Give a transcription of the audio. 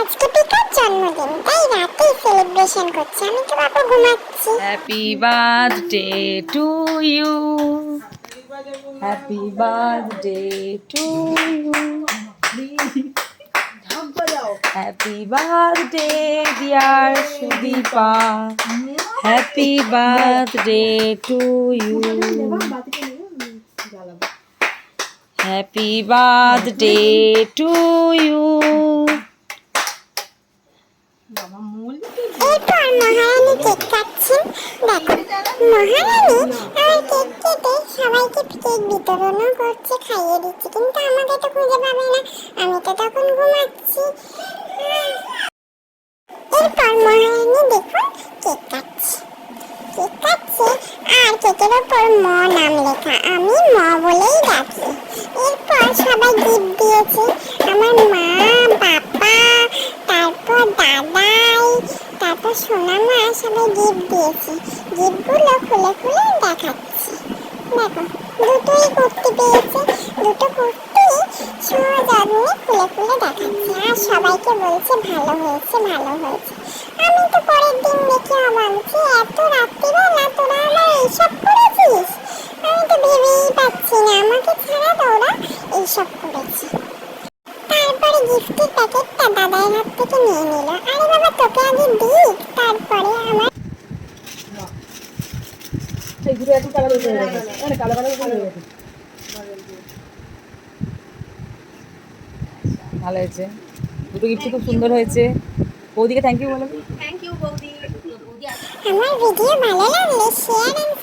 আজকে পিকার জন্মদিন, তাই রাতেই সেলিব্রেশন করছি। আমি তো বাবা ঘুমাচ্ছি। Happy birthday to you, happy birthday to you, happy birthday dear Sudipa, happy birthday to you, happy birthday to you. এরপর মহারানী কেক কাটছেন। দেখো, মহারানী আমার কেক কেটে সবাইকে কেক বিতরণও করছে, খাইয়ে দিচ্ছে, কিন্তু আমাকে তো খুঁজে পাবে না, আমি তো তখন ঘুমাচ্ছি। এরপর মহারানী দেখুন কেক কাটছে, কেক কাটছে, আর কেকের ওপর ম নাম লেখা, আমি ম বলেই ডাকি। এরপর সবাই গিফট দিয়েছে, আমার মা, বাবা, তারপর দাদাই, তারপর সোনামা, সবাই গিফট দিয়েছে। গিফটগুলো খুলে খুলে দেখাচ্ছি। দেখো, দুটোই কুর্তি পেয়েছে, দুটো কুর্তি সযত্নে খুলে খুলে দেখাচ্ছে, আর সবাইকে বলছে ভালো হয়েছে, ভালো হয়েছে। আমি তো পরের দিন দেখে ভাবছি, এত রাত্রিবেলা তোরা আমার এইসব করেছিস? আমি তো ভেবেই পাচ্ছি না, আমাকে ছাড়া তোরা এইসব করেছি। তারপরে গিফটের প্যাকেটটা দাদার হাত থেকে নিয়ে নিল। আরে বাবা, তোকে আগে দিক, তারপরে আমার। ভালো হয়েছে, দুটো গিফট খুব সুন্দর হয়েছে। বৌদিকে থ্যাংক ইউ বলে। আমার ভিডিও ভালো লাগলে শেয়ার এন্ড